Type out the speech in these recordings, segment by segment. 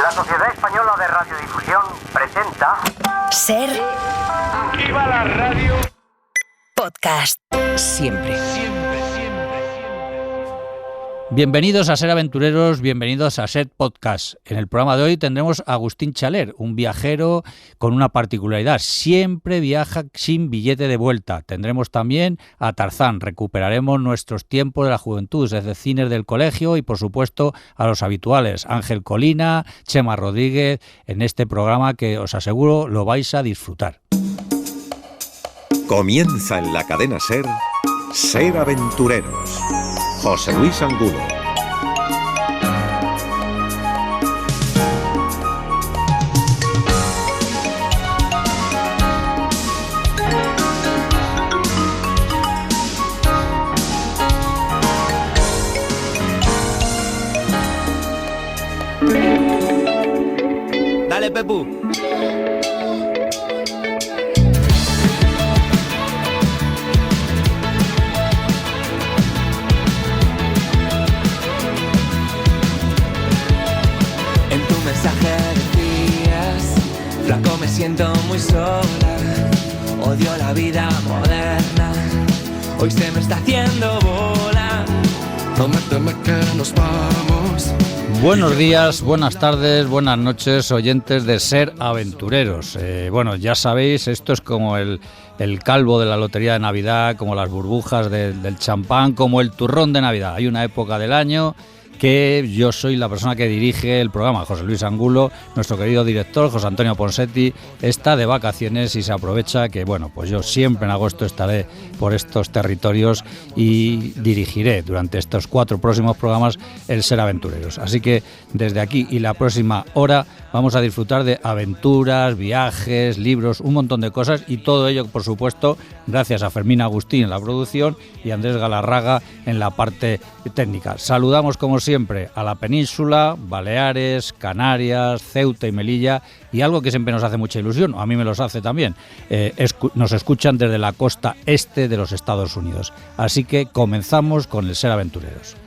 La Sociedad Española de Radiodifusión presenta... Ser... ¡Viva la radio! Podcast. Siempre. Bienvenidos a Ser Aventureros, bienvenidos a Ser Podcast. En el programa de hoy tendremos a Agustín Chaler, un viajero con una particularidad. Siempre viaja sin billete de vuelta. Tendremos también a Tarzán. Recuperaremos nuestros tiempos de la juventud, desde cines del colegio y, por supuesto, a los habituales. Ángel Colina, Chema Rodríguez, en este programa que os aseguro lo vais a disfrutar. Comienza en la cadena SER, Ser Aventureros. José Luis Angulo. Dale, Pepu. Flaco, me siento muy sola, odio la vida moderna, hoy se me está haciendo bola. Prométeme que nos vamos. Buenos días, buenas tardes, buenas noches, oyentes de Ser Aventureros. Bueno, ya sabéis, esto es como el calvo de la lotería de Navidad, como las burbujas del champán, como el turrón de Navidad. Hay una época del año que yo soy la persona que dirige el programa. José Luis Angulo, nuestro querido director, José Antonio Ponsetti, está de vacaciones y se aprovecha que, bueno, pues yo siempre en agosto estaré por estos territorios y dirigiré durante estos 4 próximos programas el Ser Aventureros. Así que desde aquí y la próxima hora vamos a disfrutar de aventuras, viajes, libros, un montón de cosas, y todo ello, por supuesto, gracias a Fermín Agustín en la producción y Andrés Galarraga en la parte técnica. Saludamos como siempre a la península, Baleares, Canarias, Ceuta y Melilla, y algo que siempre nos hace mucha ilusión, a mí me los hace también, nos escuchan desde la costa este de los Estados Unidos. Así que comenzamos con el Ser Aventureros.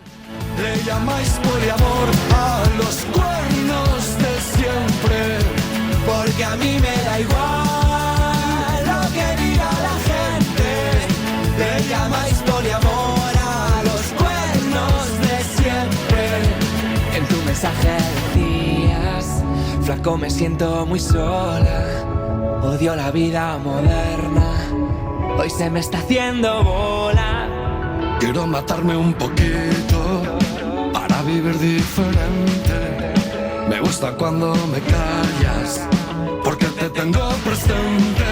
Le llamáis poliamor a los cuernos de siempre, porque a mí me da igual lo que diga la gente. Le llamáis poliamor a los cuernos de siempre. En tu mensaje decías: flaco, me siento muy sola, odio la vida moderna, hoy se me está haciendo bola. quiero matarme un poquito para vivir diferente. Me gusta cuando me callas, porque te tengo presente.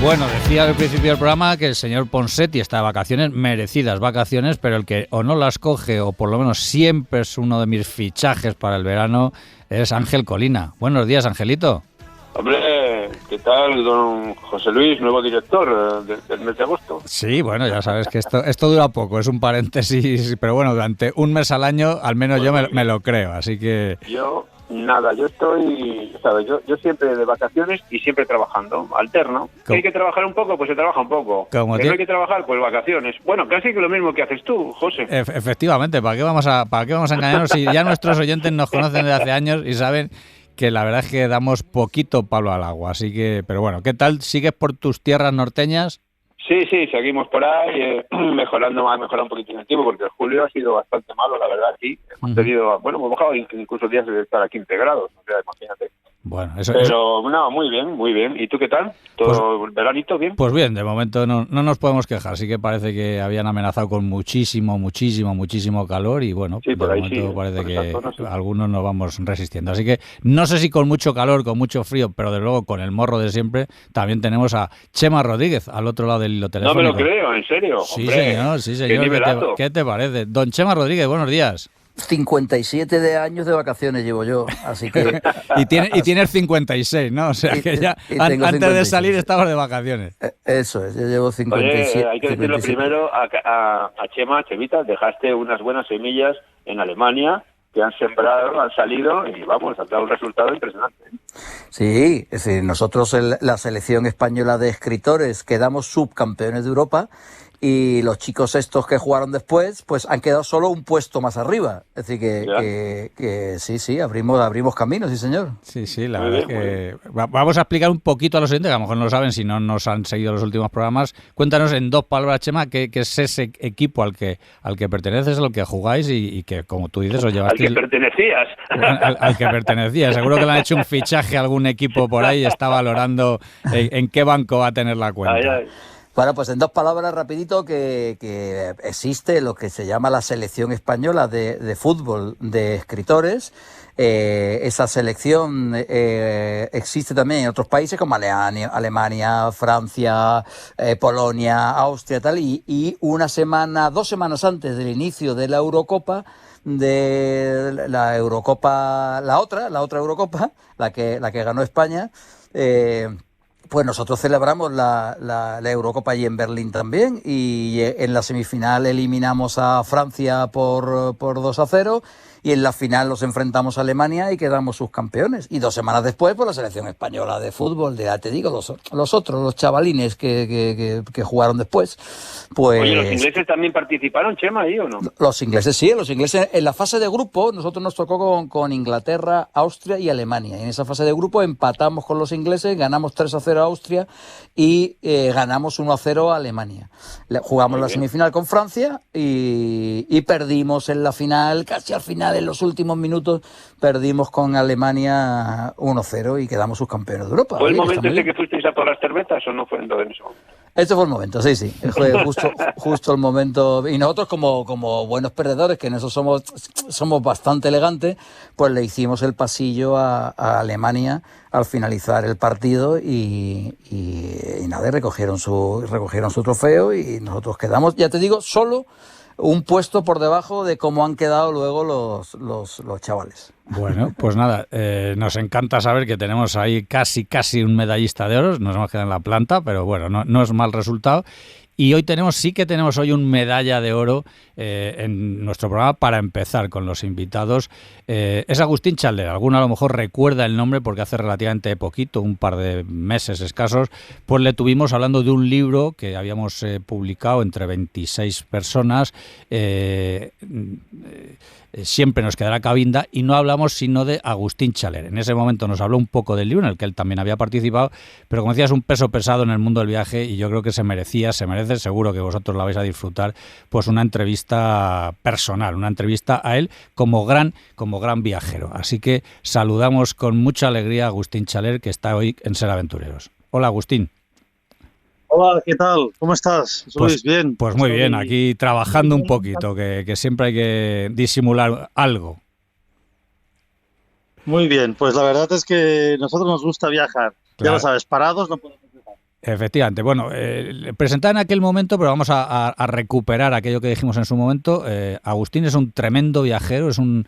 Bueno, decía al principio del programa que el señor Ponsetti está de vacaciones, merecidas vacaciones, pero el que o no las coge, o por lo menos siempre es uno de mis fichajes para el verano, es Ángel Colina. Buenos días, Angelito. Hombre, ¿qué tal, don José Luis, nuevo director del mes de agosto? Sí, bueno, ya sabes que esto dura poco, es un paréntesis, pero bueno, durante un mes al año, al menos yo me lo creo, así que... Yo estoy, ¿sabes? Yo siempre de vacaciones y siempre trabajando, alterno. Si hay que trabajar un poco, pues se trabaja un poco. Si no hay que trabajar, pues vacaciones. Bueno, casi que lo mismo que haces tú, José. Efectivamente, ¿para qué vamos a engañarnos si ya nuestros oyentes nos conocen desde hace años y saben que la verdad es que damos poquito palo al agua? Así que, pero bueno, ¿qué tal? ¿Sigues por tus tierras norteñas? Sí, seguimos por ahí, mejorando un poquito el tiempo, porque el julio ha sido bastante malo, la verdad, sí. Hemos tenido, hemos bajado incluso días de estar a 15 grados, o sea, imagínate. Bueno, no, muy bien. ¿Y tú qué tal? ¿Todo el veranito bien? Pues bien, de momento no nos podemos quejar. Sí que parece que habían amenazado con muchísimo calor y bueno, sí, de momento parece que algunos nos vamos resistiendo. Así que no sé si con mucho calor, con mucho frío, pero de luego con el morro de siempre, también tenemos a Chema Rodríguez al otro lado del hilo telefónico. No me lo creo, en serio. Sí, hombre, sí, señor. ¿Qué te parece? Don Chema Rodríguez, buenos días. 57 de años de vacaciones llevo yo, así que... y tienes 56, ¿no? O sea que ya antes de salir estabas de vacaciones. Eso es, yo llevo 57. Oye, hay que decirlo primero a Chemita, dejaste unas buenas semillas en Alemania que han sembrado, han salido y vamos, han dado un resultado impresionante. Sí, es decir, nosotros la selección española de escritores quedamos subcampeones de Europa y los chicos estos que jugaron después, pues han quedado solo un puesto más arriba. Es decir, que sí, abrimos caminos, sí señor. Sí, la verdad es que vamos a explicar un poquito a los oyentes, que a lo mejor no lo saben si no nos han seguido los últimos programas. Cuéntanos en 2 palabras, Chema, qué es ese equipo al que perteneces, al que jugáis y que, como tú dices, os llevaste... Al que pertenecías. Al que pertenecía. Seguro que le han hecho un fichaje a algún equipo por ahí y está valorando en qué banco va a tener la cuenta. Bueno, pues en 2 palabras rapidito que existe lo que se llama la selección española de fútbol de escritores. Esa selección existe también en otros países como Alemania, Francia, Polonia, Austria, tal, y 2 semanas antes del inicio de la Eurocopa, la otra Eurocopa, la que ganó España, pues nosotros celebramos la Eurocopa allí en Berlín también, y en la semifinal eliminamos a Francia por 2-0, y en la final los enfrentamos a Alemania y quedamos subcampeones. Y 2 semanas después, pues la selección española de fútbol, te digo, los chavalines que jugaron después. Pues, oye, ¿los ingleses también participaron, Chema, ahí o no? Los ingleses sí, en la fase de grupo, nosotros nos tocó con Inglaterra, Austria y Alemania. Y en esa fase de grupo empatamos con los ingleses, ganamos 3-0 a Austria y ganamos 1-0 a Alemania. Jugamos la semifinal con Francia y perdimos en la final, casi al final, en los últimos minutos, perdimos con Alemania 1-0 y quedamos subcampeones de Europa. ¿Fue el momento ese que fuisteis a por las cervezas o no fue en ese momento? Este fue el momento, sí. Fue justo el momento. Y nosotros, como buenos perdedores, que en eso somos bastante elegantes, pues le hicimos el pasillo a Alemania al finalizar el partido y nada, recogieron su trofeo y nosotros quedamos, ya te digo, solo un puesto por debajo de cómo han quedado luego los chavales. Bueno, pues nada, nos encanta saber que tenemos ahí casi un medallista de oro, nos hemos quedado en la planta, pero bueno, no es mal resultado. Y hoy sí que tenemos hoy un medalla de oro en nuestro programa para empezar con los invitados. Es Agustín Chalder. Alguno a lo mejor recuerda el nombre porque hace relativamente poquito, un par de meses escasos, pues le tuvimos hablando de un libro que habíamos publicado entre 26 personas. Siempre nos quedará cabinda, y no hablamos sino de Agustín Chalder. En ese momento nos habló un poco del libro en el que él también había participado, pero como decías, un peso pesado en el mundo del viaje, y yo creo que se merece, seguro que vosotros la vais a disfrutar, pues una entrevista personal, una entrevista a él como gran viajero. Así que saludamos con mucha alegría a Agustín Chalder, que está hoy en Ser Aventureros. Hola, Agustín. Hola, ¿qué tal? ¿Cómo estás? Pues bien. Pues muy bien, aquí trabajando un poquito, que siempre hay que disimular algo. Muy bien, pues la verdad es que a nosotros nos gusta viajar. Claro. Ya lo sabes, parados no podemos viajar. Efectivamente. Bueno, presentaba en aquel momento, pero vamos a recuperar aquello que dijimos en su momento. Agustín es un tremendo viajero, es un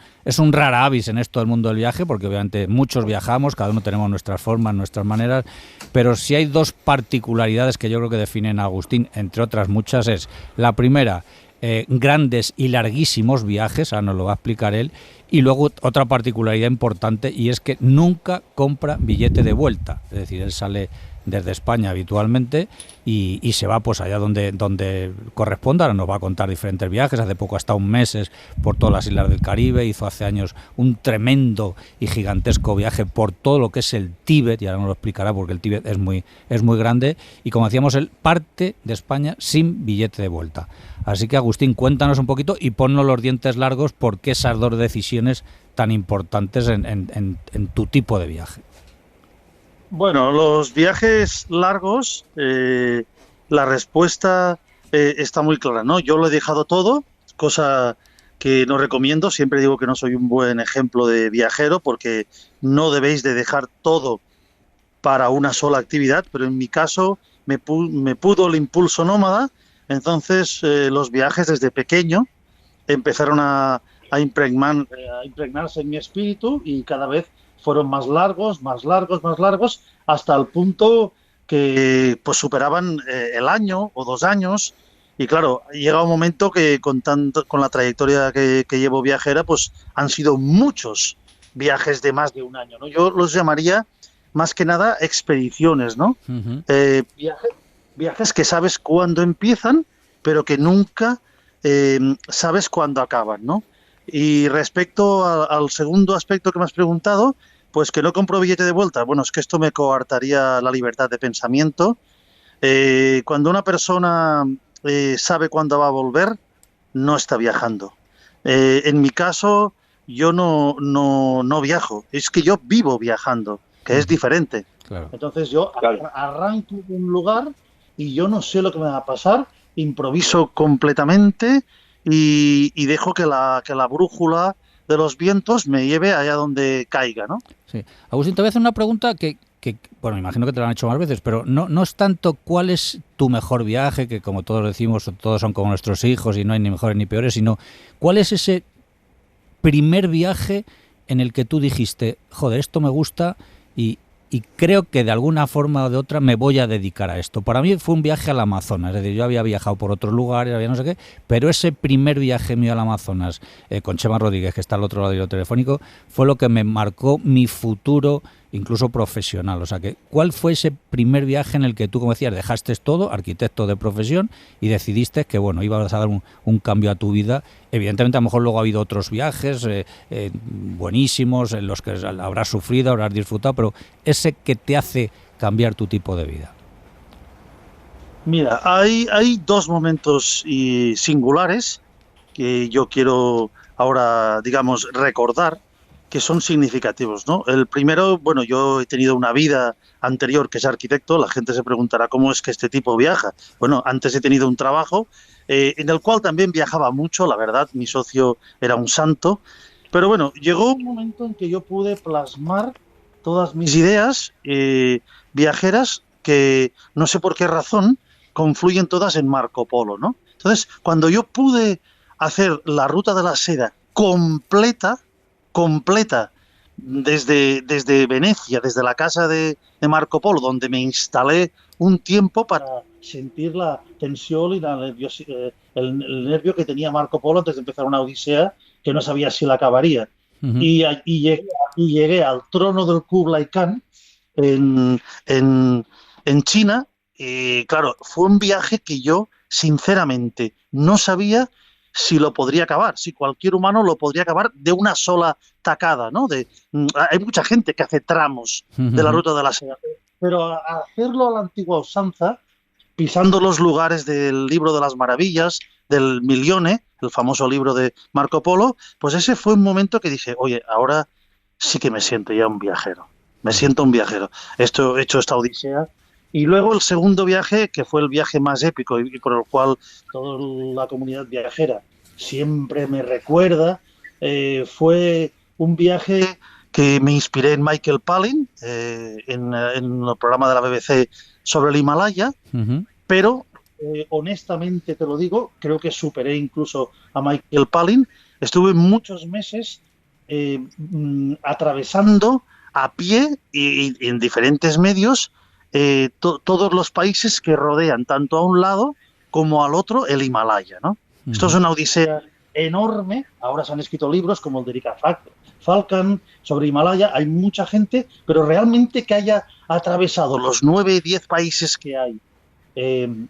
rara avis en esto del mundo del viaje, porque obviamente muchos viajamos, cada uno tenemos nuestras formas, nuestras maneras, pero si hay 2 particularidades que yo creo que definen a Agustín, entre otras muchas, es la primera, grandes y larguísimos viajes, ahora nos lo va a explicar él, y luego otra particularidad importante, y es que nunca compra billete de vuelta, es decir, él sale desde España habitualmente y se va pues allá donde corresponda. Ahora nos va a contar diferentes viajes. Hace poco ha estado meses por todas las islas del Caribe, hizo hace años un tremendo y gigantesco viaje por todo lo que es el Tíbet, y ahora nos lo explicará porque el Tíbet es muy grande, y como decíamos, él parte de España sin billete de vuelta. Así que, Agustín, cuéntanos un poquito y ponnos los dientes largos por qué esas 2 decisiones tan importantes en tu tipo de viaje. Bueno, los viajes largos, la respuesta está muy clara, ¿no? Yo lo he dejado todo, cosa que no recomiendo. Siempre digo que no soy un buen ejemplo de viajero, porque no debéis de dejar todo para una sola actividad, pero en mi caso me pudo el impulso nómada. Entonces los viajes desde pequeño empezaron a impregnarse en mi espíritu, y cada vez fueron más largos, hasta el punto que pues superaban el año o 2 años. Y claro, llega un momento que con la trayectoria que llevo viajera, pues han sido muchos viajes de más de 1 año, ¿no? Yo los llamaría más que nada expediciones, ¿no? Uh-huh. Viajes que sabes cuándo empiezan pero que nunca sabes cuándo acaban, ¿no? Y respecto al segundo aspecto que me has preguntado, pues que no compro billete de vuelta. Bueno, es que esto me coartaría la libertad de pensamiento. Cuando una persona sabe cuándo va a volver, no está viajando. En mi caso, yo no viajo, es que yo vivo viajando, que es diferente. Claro. Entonces yo arranco de un lugar y yo no sé lo que me va a pasar, improviso completamente y dejo que la brújula de los vientos me lleve allá donde caiga, ¿no? Sí. Agustín, te voy a hacer una pregunta que bueno, me imagino que te lo han hecho más veces, pero no es tanto cuál es tu mejor viaje, que como todos decimos, todos son como nuestros hijos y no hay ni mejores ni peores, sino cuál es ese primer viaje en el que tú dijiste, joder, esto me gusta y creo que de alguna forma o de otra me voy a dedicar a esto. Para mí fue un viaje al Amazonas, es decir, yo había viajado por otros lugares, había no sé qué, pero ese primer viaje mío al Amazonas, con Chema Rodríguez, que está al otro lado del telefónico, fue lo que me marcó mi futuro, incluso profesional. O sea, que ¿cuál fue ese primer viaje en el que tú, como decías, dejaste todo, arquitecto de profesión, y decidiste que, bueno, ibas a dar un cambio a tu vida? Evidentemente, a lo mejor luego ha habido otros viajes buenísimos, en los que habrás sufrido, habrás disfrutado, pero ese que te hace cambiar tu tipo de vida. Mira, hay dos momentos singulares que yo quiero ahora, digamos, recordar, que son significativos, ¿no? El primero, bueno, yo he tenido una vida anterior que es arquitecto. La gente se preguntará cómo es que este tipo viaja. Bueno, antes he tenido un trabajo en el cual también viajaba mucho, la verdad, mi socio era un santo, pero bueno, llegó un momento en que yo pude plasmar todas mis ideas viajeras que no sé por qué razón confluyen todas en Marco Polo, ¿no? Entonces, cuando yo pude hacer la ruta de la seda completa, desde Venecia, desde la casa de Marco Polo, donde me instalé un tiempo para sentir la tensión y el nervio que tenía Marco Polo antes de empezar una odisea que no sabía si la acabaría. Uh-huh. Y llegué al trono del Kublai Khan en China. Y claro, fue un viaje que yo sinceramente no sabía si lo podría acabar, si cualquier humano lo podría acabar de una sola tacada, ¿no? Hay mucha gente que hace tramos de la ruta de la seda, pero hacerlo a la antigua usanza, pisando los lugares del libro de las maravillas, del Milione, el famoso libro de Marco Polo, pues ese fue un momento que dije, oye, ahora sí que me siento ya un viajero, me siento un viajero. He hecho esta odisea. Y luego el segundo viaje, que fue el viaje más épico y por el cual toda la comunidad viajera siempre me recuerda, fue un viaje que me inspiré en Michael Palin, en el programa de la BBC sobre el Himalaya, uh-huh. Pero honestamente te lo digo, creo que superé incluso a Michael Palin. Estuve muchos meses atravesando a pie y en diferentes medios todos los países que rodean tanto a un lado como al otro el Himalaya, ¿no? Uh-huh. Esto es una odisea enorme. Ahora se han escrito libros como el de Erika Falcon sobre Himalaya. Hay mucha gente, pero realmente que haya atravesado los 9-10 países que hay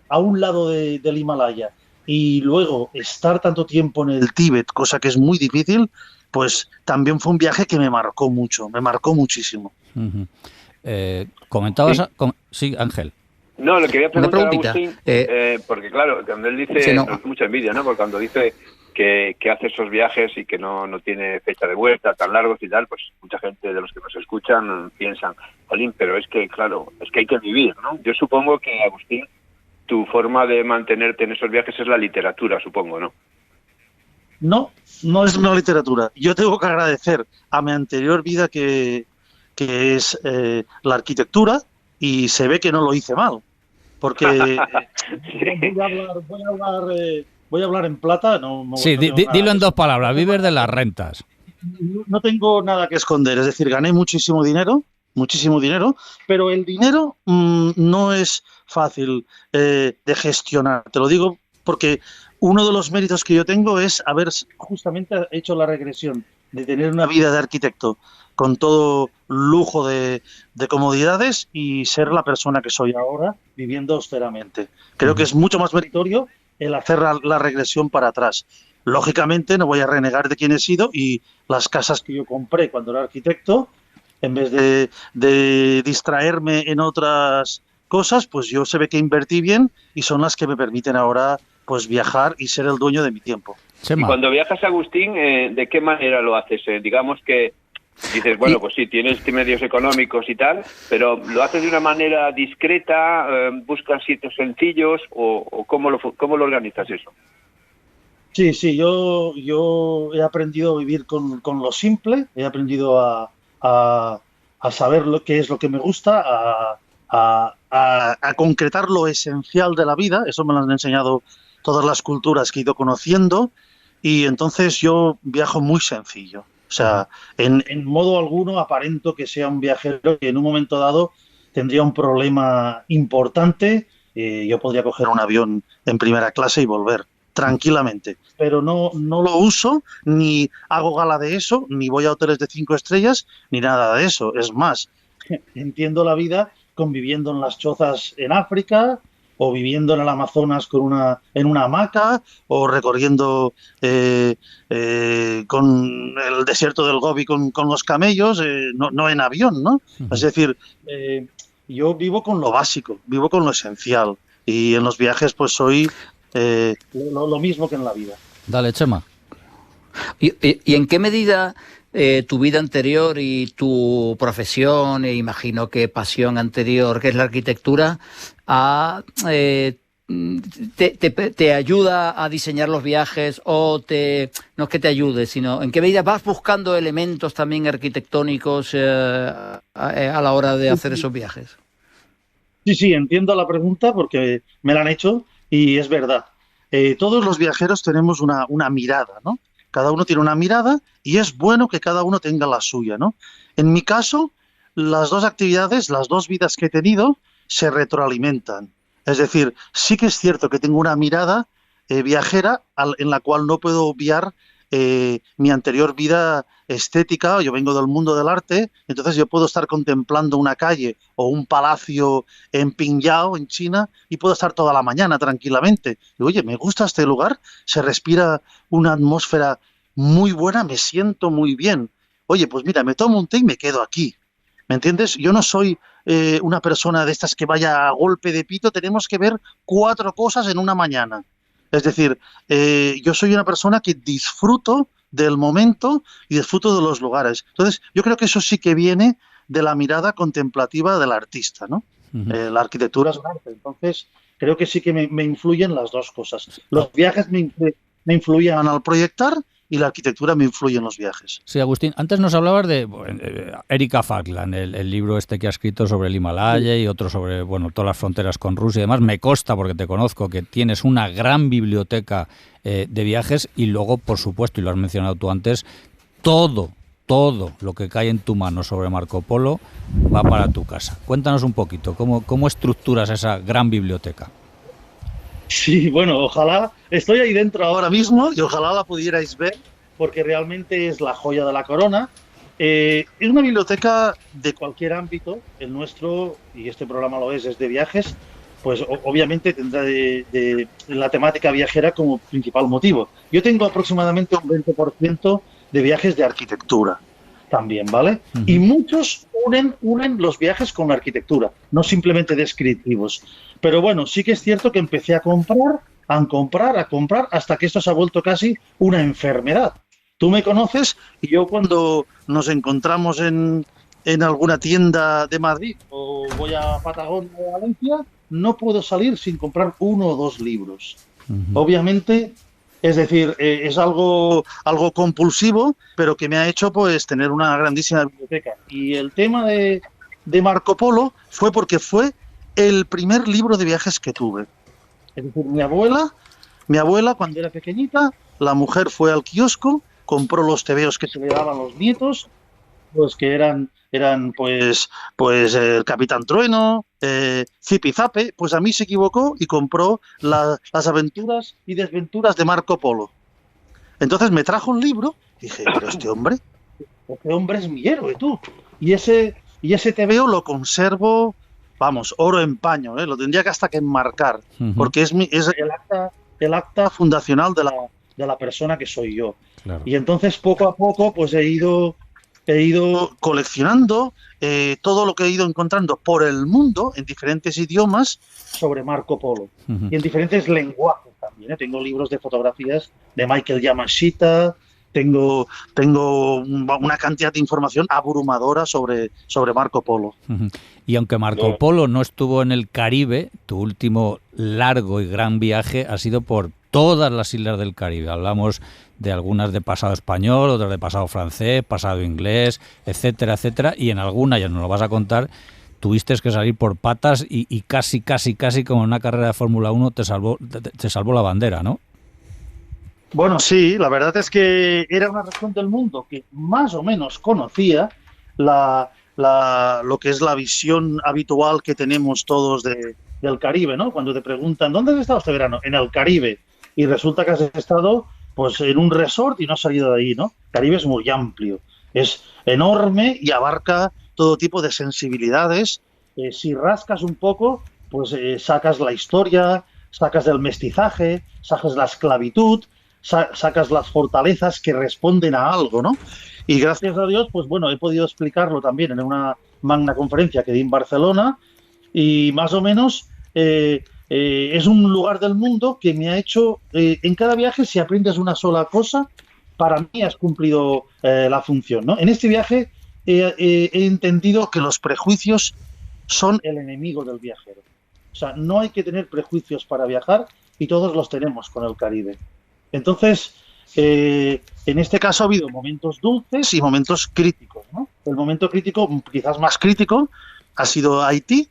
a un lado del Himalaya y luego estar tanto tiempo en el Tíbet, cosa que es muy difícil, pues también fue un viaje que me marcó mucho, me marcó muchísimo. Uh-huh. Comentabas... Sí, Ángel. No, le quería preguntar a Agustín, porque claro, cuando él dice, sí, no. Mucha envidia, ¿no? Porque cuando dice que hace esos viajes y que no tiene fecha de vuelta tan largos y tal, pues mucha gente de los que nos escuchan piensan, Jolín, pero es que, claro, es que hay que vivir, ¿no? Yo supongo que, Agustín, tu forma de mantenerte en esos viajes es la literatura, supongo, ¿no? No es una literatura. Yo tengo que agradecer a mi anterior vida que es la arquitectura, y se ve que no lo hice mal, porque voy a hablar en plata. Sí, dilo en dos palabras, vives de las rentas. No tengo nada que esconder, es decir, gané muchísimo dinero, pero el dinero no es fácil de gestionar. Te lo digo porque uno de los méritos que yo tengo es haber justamente hecho la regresión de tener una vida de arquitecto con todo lujo de comodidades y ser la persona que soy ahora, viviendo austeramente. Creo que es mucho más meritorio el hacer la regresión para atrás. Lógicamente no voy a renegar de quién he sido, y las casas que yo compré cuando era arquitecto, en vez de distraerme en otras cosas, pues yo se ve que invertí bien y son las que me permiten ahora pues viajar y ser el dueño de mi tiempo. Chema. Y cuando viajas, Agustín, ¿de qué manera lo haces? Digamos que dices, bueno, pues sí, tienes medios económicos y tal, pero ¿lo haces de una manera discreta? ¿Buscas sitios sencillos? ¿O cómo lo organizas eso? Sí, yo he aprendido a vivir con lo simple, he aprendido a saber qué es lo que me gusta, a concretar lo esencial de la vida. Eso me lo han enseñado todas las culturas que he ido conociendo, y entonces yo viajo muy sencillo. O sea, en modo alguno aparento que sea un viajero que en un momento dado tendría un problema importante. Yo podría coger un avión en primera clase y volver tranquilamente, pero no lo uso, ni hago gala de eso, ni voy a hoteles de 5 estrellas, ni nada de eso. Es más, entiendo la vida conviviendo en las chozas en África, o viviendo en el Amazonas en una hamaca, o recorriendo con el desierto del Gobi con los camellos, no en avión, ¿no? Uh-huh. Es decir, yo vivo con lo básico, vivo con lo esencial, y en los viajes pues soy lo mismo que en la vida. Dale, Chema. ¿Y en qué medida tu vida anterior y tu profesión, e imagino que pasión anterior, que es la arquitectura, te ayuda a diseñar los viajes, o no es que te ayude, sino en qué medida vas buscando elementos también arquitectónicos a la hora de hacer esos viajes? Sí, entiendo la pregunta porque me la han hecho y es verdad. Todos los viajeros tenemos una mirada, ¿no? Cada uno tiene una mirada y es bueno que cada uno tenga la suya, ¿no? En mi caso, las dos actividades, las dos vidas que he tenido, se retroalimentan. Es decir, sí que es cierto que tengo una mirada viajera en la cual no puedo obviar mi anterior vida estética. Yo vengo del mundo del arte, entonces yo puedo estar contemplando una calle o un palacio en Pingyao, en China, y puedo estar toda la mañana tranquilamente. Y, oye, me gusta este lugar, se respira una atmósfera muy buena, me siento muy bien. Oye, pues mira, me tomo un té y me quedo aquí. ¿Me entiendes? Yo no soy una persona de estas que vaya a golpe de pito, tenemos que ver 4 cosas en una mañana. Es decir, yo soy una persona que disfruto del momento y disfruto de los lugares. Entonces, yo creo que eso sí que viene de la mirada contemplativa del artista, ¿no? Uh-huh. La arquitectura es un arte, entonces creo que sí que me influyen las dos cosas. Los viajes me influyen al proyectar, y la arquitectura me influye en los viajes. Sí, Agustín, antes nos hablabas de Erika Falkland, el libro este que ha escrito sobre el Himalaya, y otro sobre todas las fronteras con Rusia y demás. Me consta, porque te conozco, que tienes una gran biblioteca de viajes, y luego, por supuesto, y lo has mencionado tú antes, todo lo que cae en tu mano sobre Marco Polo va para tu casa. Cuéntanos un poquito, ¿cómo estructuras esa gran biblioteca? Sí, bueno, ojalá, estoy ahí dentro ahora mismo y ojalá la pudierais ver, porque realmente es la joya de la corona. Es una biblioteca de cualquier ámbito. El nuestro, y este programa lo es de viajes, pues obviamente tendrá de la temática viajera como principal motivo. Yo tengo aproximadamente un 20% de viajes de arquitectura también, ¿vale? Uh-huh. Y muchos unen los viajes con la arquitectura, no simplemente descriptivos. Pero bueno, sí que es cierto que empecé a comprar, hasta que esto se ha vuelto casi una enfermedad. Tú me conoces, y yo cuando nos encontramos en alguna tienda de Madrid, o voy a Patagonia o Valencia, no puedo salir sin comprar 1 o 2 libros. Uh-huh. Obviamente, es decir, es algo compulsivo, pero que me ha hecho pues tener una grandísima biblioteca. Y el tema de Marco Polo fue porque fue el primer libro de viajes que tuve. Es decir, mi abuela cuando era pequeñita, la mujer fue al kiosco, compró los tebeos que se le daban a los nietos, pues que eran pues el Capitán Trueno, Zipizape. Pues a mí se equivocó y compró las aventuras y desventuras de Marco Polo. Entonces me trajo un libro y dije, pero este hombre es mi héroe, tú. Y ese tebeo lo conservo, vamos, oro en paño, lo tendría que hasta que enmarcar, uh-huh. Porque es el acta el acta fundacional de la persona que soy yo. Claro. Y entonces poco a poco pues he ido coleccionando todo lo que he ido encontrando por el mundo en diferentes idiomas sobre Marco Polo y en diferentes lenguajes también. Tengo libros de fotografías de Michael Yamashita, tengo una cantidad de información abrumadora sobre Marco Polo. Y aunque Marco Polo no estuvo en el Caribe, tu último largo y gran viaje ha sido por todas las islas del Caribe. Hablamos de algunas de pasado español, otras de pasado francés, pasado inglés, etcétera, etcétera, y en alguna, ya nos lo vas a contar, tuviste que salir por patas y casi como en una carrera de Fórmula 1 te salvó la bandera, ¿no? Bueno, sí, la verdad es que era una región del mundo que más o menos conocía lo que es la visión habitual que tenemos todos del Caribe, ¿no? Cuando te preguntan, ¿dónde has estado este verano? En el Caribe. Y resulta que has estado pues en un resort y no has salido de ahí, ¿no? El Caribe es muy amplio, es enorme y abarca todo tipo de sensibilidades. Si rascas un poco, pues sacas la historia, sacas del mestizaje, sacas la esclavitud, sacas las fortalezas que responden a algo, ¿no? Y gracias a Dios, pues bueno, he podido explicarlo también en una magna conferencia que di en Barcelona y más o menos es un lugar del mundo que me ha hecho, en cada viaje si aprendes una sola cosa, para mí has cumplido la función, ¿no? En este viaje he entendido que los prejuicios son el enemigo del viajero. O sea, no hay que tener prejuicios para viajar y todos los tenemos con el Caribe. Entonces, en este caso ha habido momentos dulces y momentos críticos, ¿no? El momento crítico, quizás más crítico, ha sido Haití,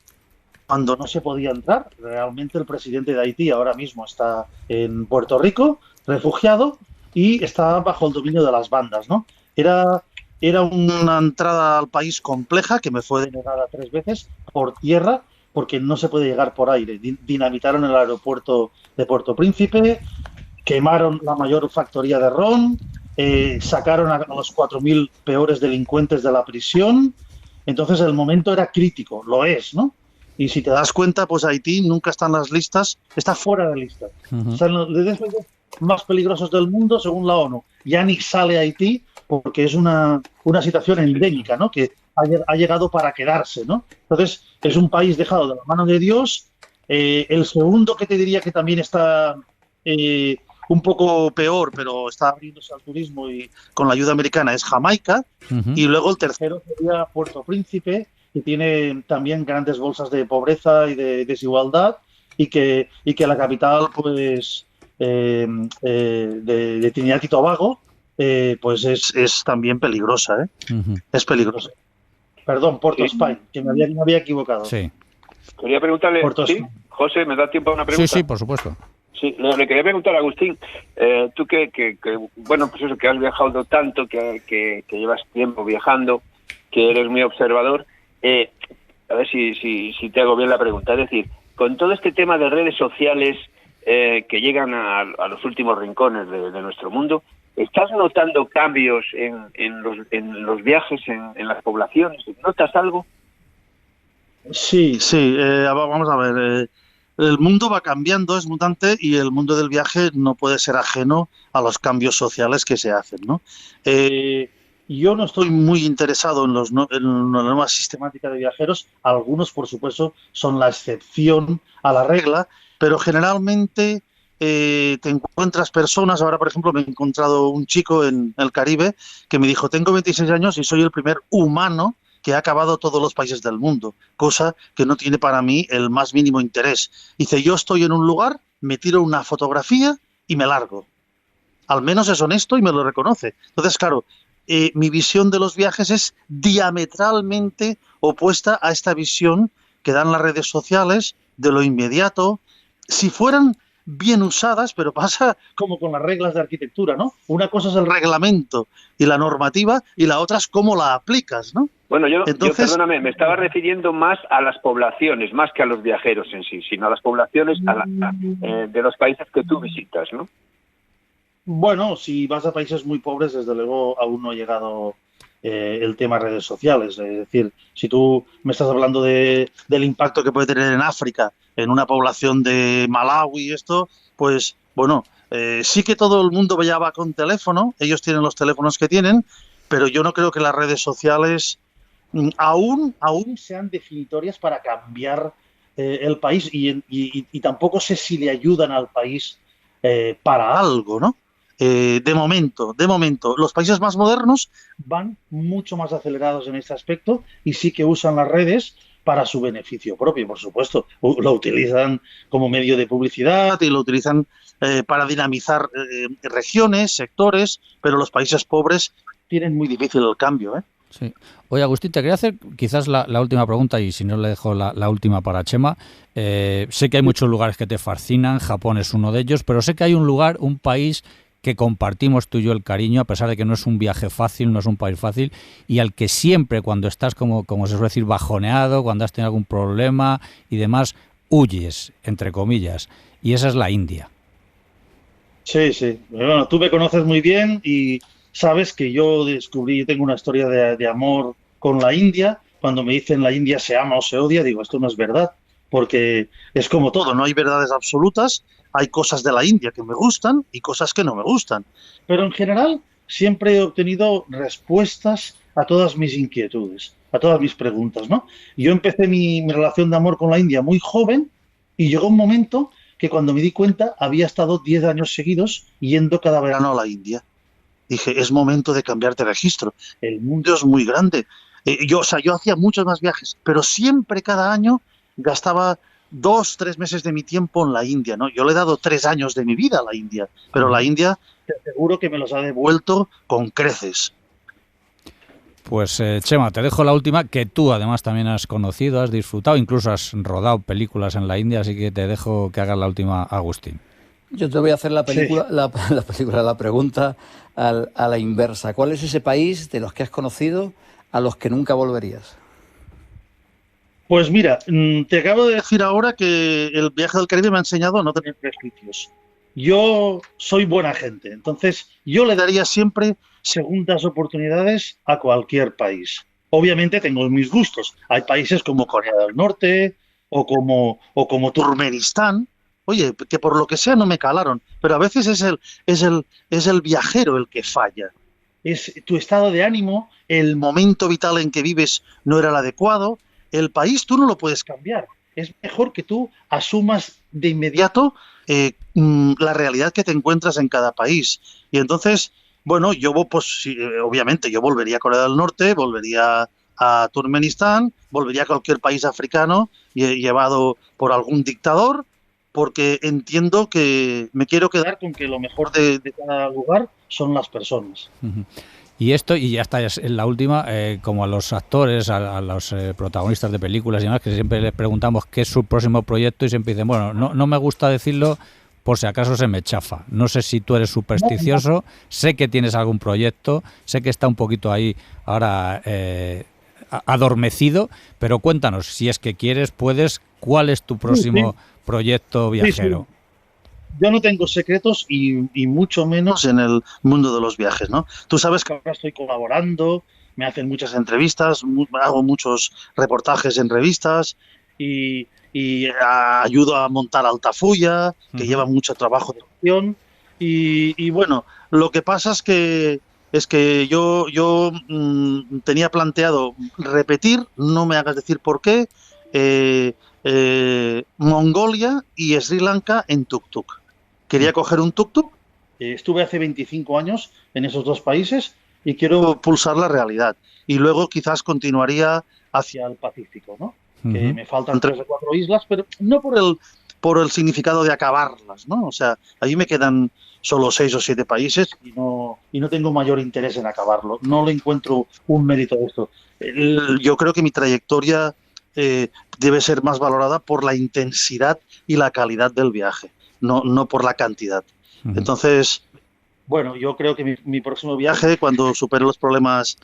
cuando no se podía entrar. Realmente el presidente de Haití ahora mismo está en Puerto Rico, refugiado, y está bajo el dominio de las bandas, ¿no? Era una entrada al país compleja que me fue denegada 3 veces por tierra, porque no se puede llegar por aire. Dinamitaron el aeropuerto de Puerto Príncipe, quemaron la mayor factoría de ron, sacaron a los 4.000 peores delincuentes de la prisión. Entonces el momento era crítico, lo es, ¿no? Y si te das cuenta, pues Haití nunca está en las listas, está fuera de lista. O sea, de los más peligrosos del mundo, según la ONU. Ya ni sale Haití porque es una situación endémica, ¿no? Que ha llegado para quedarse, ¿no? Entonces, es un país dejado de la mano de Dios. El segundo que te diría que también está un poco peor, pero está abriéndose al turismo y con la ayuda americana, es Jamaica. Y luego el tercero sería Puerto Príncipe, que tiene también grandes bolsas de pobreza y de desigualdad, y que la capital, pues, de Trinidad y Tobago, pues es también peligrosa, es peligrosa. Perdón, Port of Spain, que me había equivocado. Sí. Quería preguntarle, ¿sí? José, ¿me da tiempo a una pregunta? Sí, por supuesto. Sí, le quería preguntar a Agustín, tú que bueno, pues eso, que has viajado tanto, que llevas tiempo viajando, que eres muy observador, a ver si te hago bien la pregunta. Es decir, con todo este tema de redes sociales que llegan a los últimos rincones de nuestro mundo, ¿estás notando cambios en los viajes, en las poblaciones? ¿Notas algo? Sí, vamos a ver. El mundo va cambiando, es mutante, y el mundo del viaje no puede ser ajeno a los cambios sociales que se hacen, ¿no? Yo no estoy muy interesado en la nueva sistemática de viajeros. Algunos, por supuesto, son la excepción a la regla, pero generalmente te encuentras personas. Ahora, por ejemplo, me he encontrado un chico en el Caribe que me dijo: tengo 26 años y soy el primer humano que ha acabado todos los países del mundo, cosa que no tiene para mí el más mínimo interés. Dice: yo estoy en un lugar, me tiro una fotografía y me largo. Al menos es honesto y me lo reconoce. Entonces, claro, mi visión de los viajes es diametralmente opuesta a esta visión que dan las redes sociales de lo inmediato. Si fueran bien usadas, pero pasa como con las reglas de arquitectura, ¿no? Una cosa es el reglamento y la normativa, y la otra es cómo la aplicas, ¿no? Bueno, yo perdóname, me estaba refiriendo más a las poblaciones, más que a los viajeros en sí, sino a las poblaciones de los países que tú visitas, ¿no? Bueno, si vas a países muy pobres, desde luego aún no ha llegado el tema redes sociales. Es decir, si tú me estás hablando del impacto que puede tener en África, en una población de Malawi y esto, pues Bueno, sí que todo el mundo ya va con teléfono, ellos tienen los teléfonos que tienen, pero yo no creo que las redes sociales aún sean definitorias para cambiar el país y tampoco sé si le ayudan al país para algo, ¿no? De momento, los países más modernos van mucho más acelerados en este aspecto y sí que usan las redes para su beneficio propio, por supuesto. Lo utilizan como medio de publicidad y lo utilizan para dinamizar regiones, sectores, pero los países pobres tienen muy difícil el cambio, ¿eh? Sí. Oye, Agustín, te quería hacer quizás la última pregunta y si no le dejo la última para Chema. Sé que hay muchos lugares que te fascinan, Japón es uno de ellos, pero sé que hay un lugar, un país que compartimos tú y yo el cariño, a pesar de que no es un viaje fácil, no es un país fácil, y al que siempre cuando estás, como se suele decir, bajoneado, cuando has tenido algún problema y demás, huyes, entre comillas, y esa es la India. Sí, sí. Bueno, tú me conoces muy bien y sabes que yo tengo una historia de amor con la India. Cuando me dicen la India se ama o se odia, digo, esto no es verdad, porque es como todo, no hay verdades absolutas, hay cosas de la India que me gustan y cosas que no me gustan. Pero en general siempre he obtenido respuestas a todas mis inquietudes, a todas mis preguntas, ¿no? Yo empecé mi relación de amor con la India muy joven y llegó un momento que cuando me di cuenta había estado 10 años seguidos yendo cada verano a la India. Dije, es momento de cambiar de registro. El mundo es muy grande. Yo hacía muchos más viajes, pero siempre cada año gastaba 2-3 meses de mi tiempo en la India, ¿no? Yo le he dado 3 años de mi vida a la India, pero la India te aseguro que me los ha devuelto con creces. Pues Chema, te dejo la última, que tú además también has conocido, has disfrutado, incluso has rodado películas en la India, así que te dejo que hagas la última, Agustín. Yo te voy a hacer la pregunta a la inversa. ¿Cuál es ese país de los que has conocido a los que nunca volverías? Pues mira, te acabo de decir ahora que el viaje del Caribe me ha enseñado a no tener prejuicios. Yo soy buena gente, entonces yo le daría siempre segundas oportunidades a cualquier país. Obviamente tengo mis gustos. Hay países como Corea del Norte o como Turkmenistán. Oye, que por lo que sea no me calaron, pero a veces es el viajero el que falla. Es tu estado de ánimo, el momento vital en que vives no era el adecuado. El país tú no lo puedes cambiar. Es mejor que tú asumas de inmediato la realidad que te encuentras en cada país. Y entonces, bueno, obviamente yo volvería a Corea del Norte, volvería a Turkmenistán, volvería a cualquier país africano llevado por algún dictador, porque entiendo que me quiero quedar con que lo mejor de cada lugar son las personas. Uh-huh. Y esto, y ya está, es la última, como a los actores, a los protagonistas de películas y demás, que siempre les preguntamos qué es su próximo proyecto y siempre dicen, bueno, no me gusta decirlo por si acaso se me chafa. No sé si tú eres supersticioso, sé que tienes algún proyecto, sé que está un poquito ahí ahora adormecido, pero cuéntanos, si es que quieres, puedes, ¿cuál es tu próximo proyecto viajero? Sí. Yo no tengo secretos y mucho menos en el mundo de los viajes, ¿no? Tú sabes que ahora estoy colaborando, me hacen muchas entrevistas, hago muchos reportajes en revistas y ayudo a montar Altafulla, que lleva mucho trabajo de gestión. Y bueno, lo que pasa es que yo tenía planteado repetir, no me hagas decir por qué, Mongolia y Sri Lanka en tuk-tuk. Quería coger un tuk-tuk, estuve hace 25 años en esos dos países y quiero pulsar la realidad. Y luego quizás continuaría hacia el Pacífico, ¿no? Uh-huh. Que me faltan 3 o 4 islas, pero no por el significado de acabarlas, ¿no? O sea, ahí me quedan solo 6 o 7 países y no tengo mayor interés en acabarlo. No le encuentro un mérito a esto. Yo creo que mi trayectoria debe ser más valorada por la intensidad y la calidad del viaje, no por la cantidad. Uh-huh. Entonces, bueno, yo creo que mi próximo viaje, cuando supere los problemas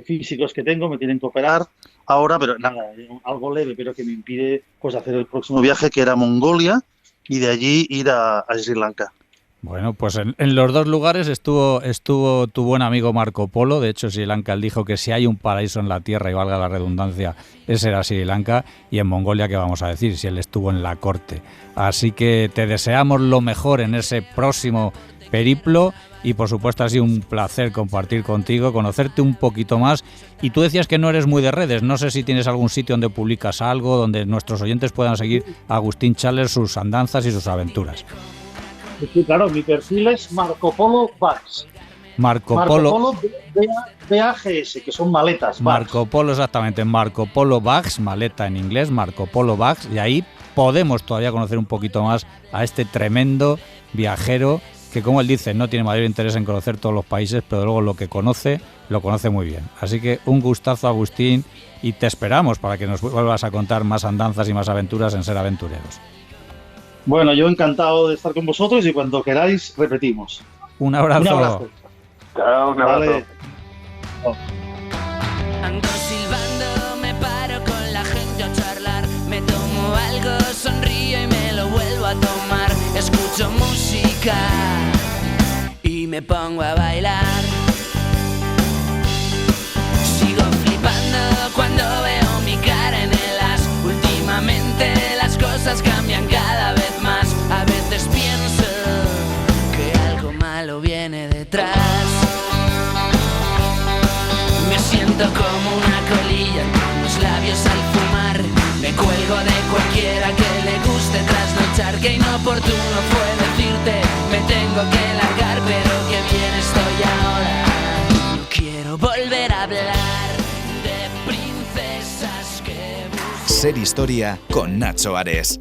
físicos que tengo, me tienen que operar ahora, pero nada, algo leve, pero que me impide pues hacer el próximo viaje, que era Mongolia, y de allí ir a Sri Lanka. Bueno, pues en los dos lugares estuvo tu buen amigo Marco Polo. De hecho, Sri Lanka, él dijo que si hay un paraíso en la tierra, y valga la redundancia, ese era Sri Lanka. Y en Mongolia, ¿qué vamos a decir? Si él estuvo en la corte. Así que te deseamos lo mejor en ese próximo periplo. Y por supuesto ha sido un placer compartir contigo, conocerte un poquito más. Y tú decías que no eres muy de redes. No sé si tienes algún sitio donde publicas algo, donde nuestros oyentes puedan seguir a Agustín Chaler, sus andanzas y sus aventuras. Sí, claro, mi perfil es Marco Polo Bags. Marco Polo BAGS, que son maletas. Marco Polo, exactamente. Marco Polo Bags, maleta en inglés, Marco Polo Bags. Y ahí podemos todavía conocer un poquito más a este tremendo viajero que, como él dice, no tiene mayor interés en conocer todos los países, pero luego lo que conoce, lo conoce muy bien. Así que un gustazo, Agustín, y te esperamos para que nos vuelvas a contar más andanzas y más aventuras en Ser Aventureros. Bueno, yo encantado de estar con vosotros y cuando queráis repetimos. Un abrazo. Un abrazo. Vale. Ando silbando, me paro con la gente a charlar. Me tomo algo, sonrío y me lo vuelvo a tomar. Escucho música y me pongo a bailar. Sigo flipando cuando veo mi cara en el as. Últimamente las cosas cambian cada vez más. A veces pienso que algo malo viene detrás. Me siento como una colilla con los labios al fumar. Me cuelgo de cualquiera que le guste trasnochar. Que inoportuno fue decirte me tengo que largar, pero que bien estoy ahora. No quiero volver a hablar de princesas que buscan. Ser Historia con Nacho Ares.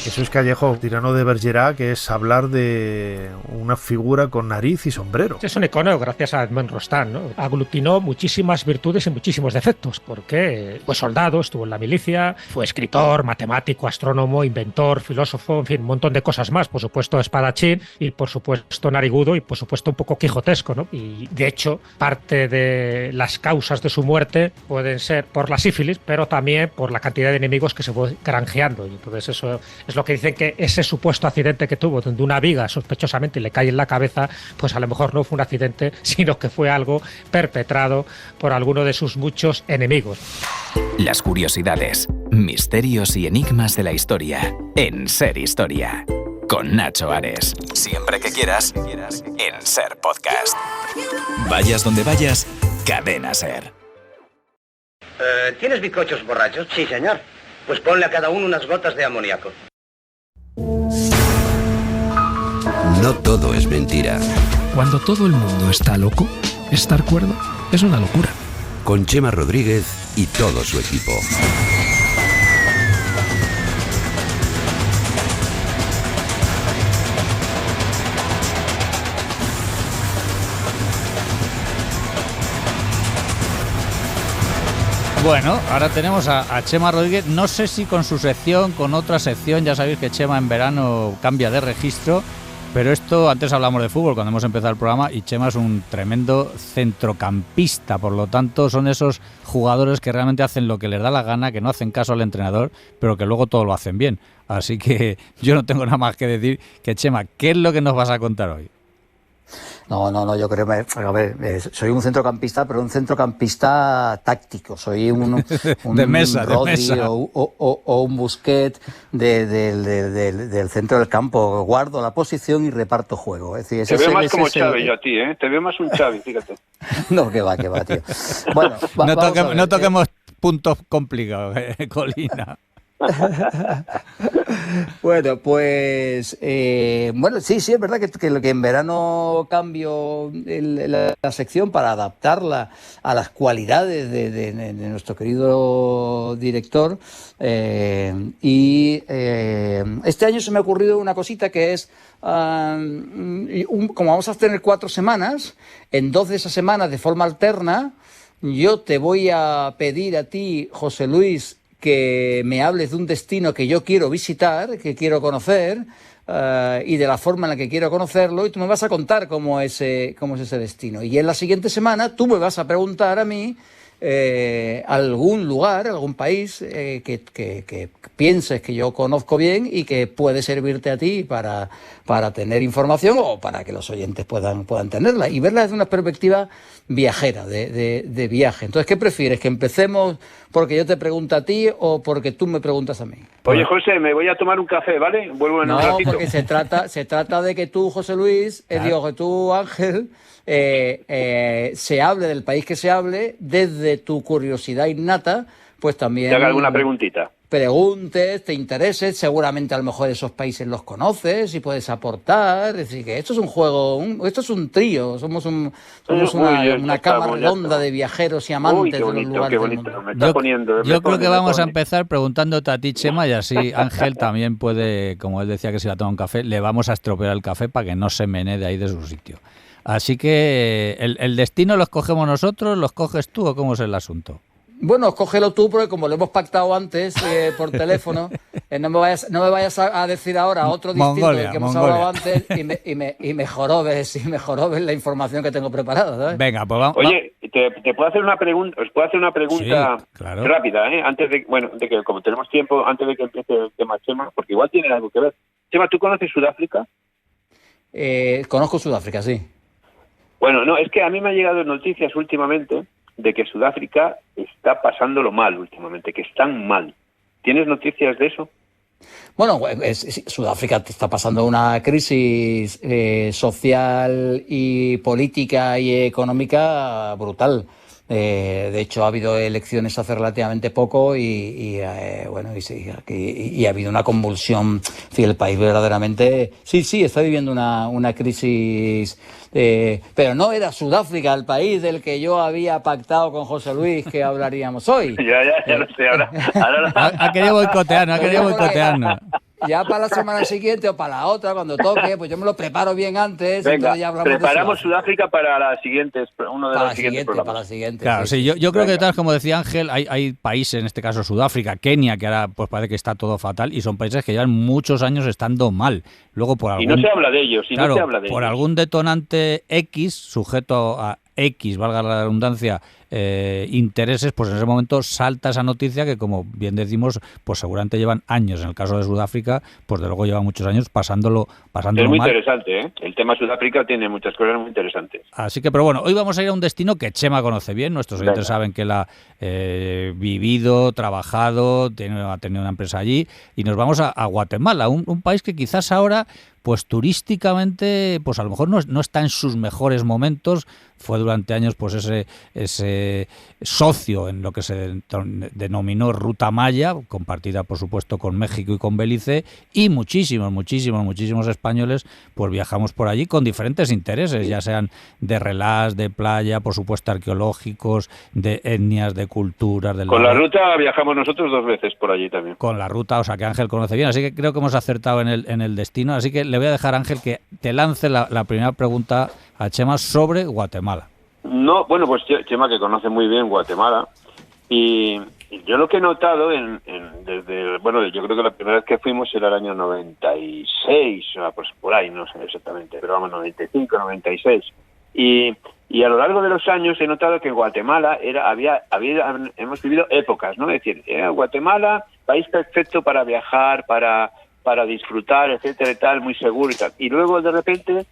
Jesús Callejo, tirano de Bergerac, que es hablar de una figura con nariz y sombrero. Es un icono gracias a Edmond Rostand, ¿no? Aglutinó muchísimas virtudes y muchísimos defectos, porque fue soldado, estuvo en la milicia, fue escritor, matemático, astrónomo, inventor, filósofo, en fin, un montón de cosas más. Por supuesto, espadachín y, por supuesto, narigudo y, por supuesto, un poco quijotesco, ¿no? Y, de hecho, parte de las causas de su muerte pueden ser por la sífilis, pero también por la cantidad de enemigos que se fue granjeando. Y entonces eso es lo que dicen, que ese supuesto accidente que tuvo, donde una viga sospechosamente le cae en la cabeza, pues a lo mejor no fue un accidente, sino que fue algo perpetrado por alguno de sus muchos enemigos. Las curiosidades, misterios y enigmas de la historia en Ser Historia con Nacho Ares. Siempre que quieras, en Ser Podcast. Vayas donde vayas, Cadena Ser. ¿Tienes bizcochos borrachos? Sí, señor. Pues ponle a cada uno unas gotas de amoníaco. No todo es mentira. Cuando todo el mundo está loco, estar cuerdo es una locura. Con Chema Rodríguez y todo su equipo. Bueno, ahora tenemos a Chema Rodríguez, no sé si con su sección, con otra sección, ya sabéis que Chema en verano cambia de registro, pero esto, antes hablamos de fútbol cuando hemos empezado el programa, y Chema es un tremendo centrocampista, por lo tanto son esos jugadores que realmente hacen lo que les da la gana, que no hacen caso al entrenador, pero que luego todo lo hacen bien. Así que yo no tengo nada más que decir que, Chema, ¿qué es lo que nos vas a contar hoy? No, yo creo que, soy un centrocampista, pero un centrocampista táctico. Soy un de mesa, Rodri o un Busquets del centro del campo. Guardo la posición y reparto juego. Es decir, te veo más como Xavi yo a ti, ¿eh? Te veo más un Xavi, fíjate. No, que va, tío. Bueno, no toquemos puntos complicados, Colina. Bueno, pues sí, es verdad que en verano cambio la sección para adaptarla a las cualidades de nuestro querido director, y este año se me ha ocurrido una cosita que es, como vamos a tener 4 semanas, en 2 de esas semanas de forma alterna, yo te voy a pedir a ti, José Luis, que me hables de un destino que yo quiero visitar, que quiero conocer, y de la forma en la que quiero conocerlo, y tú me vas a contar cómo es ese destino. Y en la siguiente semana tú me vas a preguntar a mí algún lugar, algún país que pienses que yo conozco bien y que puede servirte a ti para tener información o para que los oyentes puedan tenerla y verla desde una perspectiva viajera, de viaje. Entonces, ¿qué prefieres? ¿Que empecemos porque yo te pregunto a ti o porque tú me preguntas a mí? Oye, José, me voy a tomar un café, ¿vale? Vuelvo en un ratito. No, porque se trata de que tú, José Luis, digo, que tú, Ángel, se hable del país que se hable, desde tu curiosidad innata, pues también... Te haga alguna preguntita. Preguntes, te intereses, seguramente a lo mejor esos países los conoces y puedes aportar. Es decir, que esto es un juego, esto es un trío, somos una cama redonda de viajeros y amantes de los lugares del mundo. Yo creo que vamos a empezar preguntándote a ti, Chema, y así Ángel también puede, como él decía que se iba a tomar un café, le vamos a estropear el café para que no se menee de ahí de su sitio. Así que, ¿el destino lo escogemos nosotros, lo escoges tú o cómo es el asunto? Bueno, escógelo tú, porque como lo hemos pactado antes por teléfono, no me vayas a decir ahora otro distinto del que hemos hablado antes y me jorobes la información que tengo preparada, ¿sabes? Venga, pues vamos. Oye, te puedo hacer una pregunta, Sí, claro. rápida, antes de que, como tenemos tiempo, antes de que empiece el tema, Chema, porque igual tiene algo que ver. Chema, ¿tú conoces Sudáfrica? Conozco Sudáfrica, sí. Bueno, no, es que a mí me han llegado noticias últimamente de que Sudáfrica está pasándolo mal últimamente, que están mal. ¿Tienes noticias de eso? Bueno, Sudáfrica está pasando una crisis social y política y económica brutal. De hecho, ha habido elecciones hace relativamente poco y ha habido una convulsión. Sí, el país verdaderamente sí está viviendo una crisis. Pero no era Sudáfrica el país del que yo había pactado con José Luis que hablaríamos hoy. Ya lo sé, ahora ha querido boicotearnos. Ya para la semana siguiente o para la otra, cuando toque, pues yo me lo preparo bien antes. Venga, ya preparamos Sudáfrica para las siguientes, uno de los siguientes programas. Para la siguiente. Claro, sí, yo creo que detrás, como decía Ángel, hay países, en este caso Sudáfrica, Kenia, que ahora pues parece que está todo fatal, y son países que llevan muchos años estando mal. Luego por y no se habla de ellos, por algún detonante X, sujeto a X, valga la redundancia, intereses, pues en ese momento salta esa noticia que, como bien decimos, pues seguramente llevan años. En el caso de Sudáfrica, pues de luego lleva muchos años pasándolo es muy mal. Interesante, ¿eh? El tema Sudáfrica tiene muchas cosas muy interesantes. Así que, pero bueno, hoy vamos a ir a un destino que Chema conoce bien. Nuestros oyentes saben que él ha vivido, trabajado, ha tenido una empresa allí, y nos vamos a Guatemala, un país que quizás ahora, pues turísticamente, pues a lo mejor no está en sus mejores momentos. Fue durante años pues ese socio en lo que se denominó Ruta Maya, compartida por supuesto con México y con Belice, y muchísimos españoles pues viajamos por allí con diferentes intereses, ya sean de relax, de playa, por supuesto arqueológicos, de etnias, de culturas. Con la ruta viajamos nosotros 2 veces por allí también. Con la ruta, o sea que Ángel conoce bien, así que creo que hemos acertado en el destino, así que le voy a dejar a Ángel que te lance la primera pregunta a Chema sobre Guatemala. No, bueno, pues Chema, que conoce muy bien Guatemala, y yo lo que he notado yo creo que la primera vez que fuimos era el año 96, pues por ahí, no sé exactamente, pero vamos, 95, 96. Y a lo largo de los años he notado que en Guatemala hemos vivido épocas, ¿no? Es decir, Guatemala, país perfecto para viajar, para disfrutar, etcétera y tal, muy seguro y tal. Y luego de repente,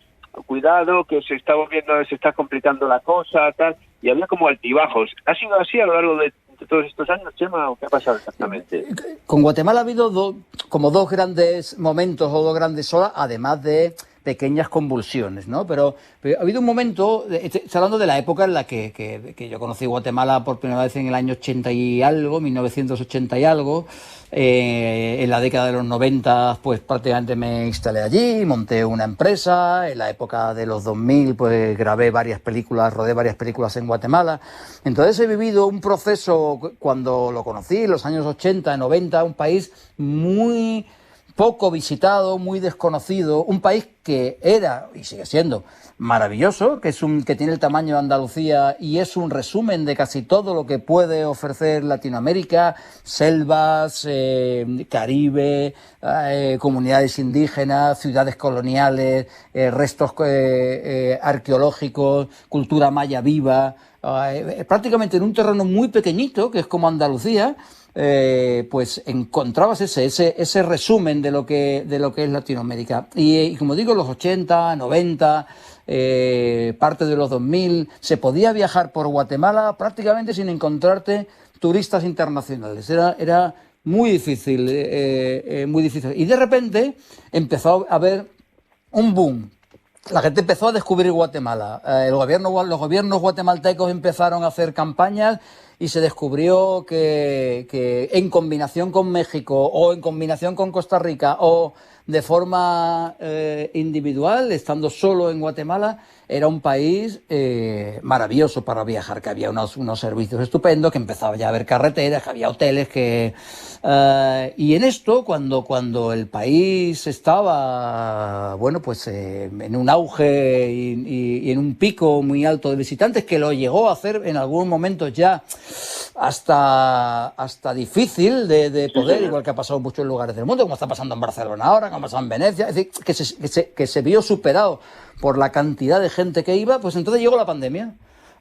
cuidado, que se está complicando la cosa, tal, y había como altibajos. ¿Ha sido así a lo largo de todos estos años, Chema, o qué ha pasado exactamente? Con Guatemala ha habido dos grandes momentos o 2 grandes olas, además de pequeñas convulsiones, ¿no? Pero ha habido un momento, estoy hablando de la época en la que yo conocí Guatemala por primera vez en el año 80 y algo, 1980 y algo. En la década de los 90 pues prácticamente me instalé allí, monté una empresa. En la época de los 2000 pues rodé varias películas en Guatemala. Entonces he vivido un proceso, cuando lo conocí, en los años 80, 90, un país muy poco visitado, muy desconocido, un país que era y sigue siendo maravilloso, que tiene el tamaño de Andalucía y es un resumen de casi todo lo que puede ofrecer Latinoamérica: selvas, Caribe, comunidades indígenas, ciudades coloniales, restos arqueológicos, cultura maya viva, prácticamente en un terreno muy pequeñito, que es como Andalucía. Pues encontrabas ese resumen de lo que es Latinoamérica. Y como digo, los 80, 90, parte de los 2000, se podía viajar por Guatemala prácticamente sin encontrarte turistas internacionales. Era muy difícil, muy difícil. Y de repente empezó a haber un boom. La gente empezó a descubrir Guatemala. Los gobiernos guatemaltecos empezaron a hacer campañas y se descubrió que en combinación con México o en combinación con Costa Rica o de forma individual, estando solo en Guatemala, era un país maravilloso para viajar, que había unos servicios estupendos, que empezaba ya a haber carreteras, que había hoteles, y en esto, cuando el país estaba, bueno, pues en un auge y en un pico muy alto de visitantes, que lo llegó a hacer en algunos momentos ya hasta difícil de poder, igual que ha pasado en muchos lugares del mundo, como está pasando en Barcelona ahora, como ha pasado en Venecia, es decir, que se vio superado por la cantidad de gente que iba. Pues entonces llegó la pandemia,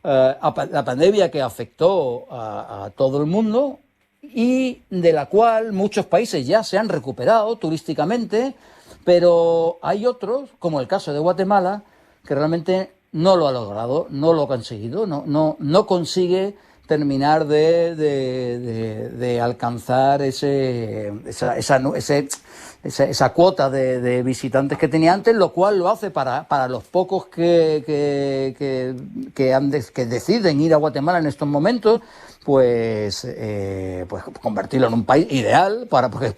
la pandemia que afectó a todo el mundo y de la cual muchos países ya se han recuperado turísticamente, pero hay otros, como el caso de Guatemala, que realmente no lo ha logrado, no lo ha conseguido, no consigue terminar de alcanzar esa cuota de visitantes que tenía antes, lo cual lo hace para los pocos que deciden ir a Guatemala en estos momentos, pues convertirlo en un país ideal porque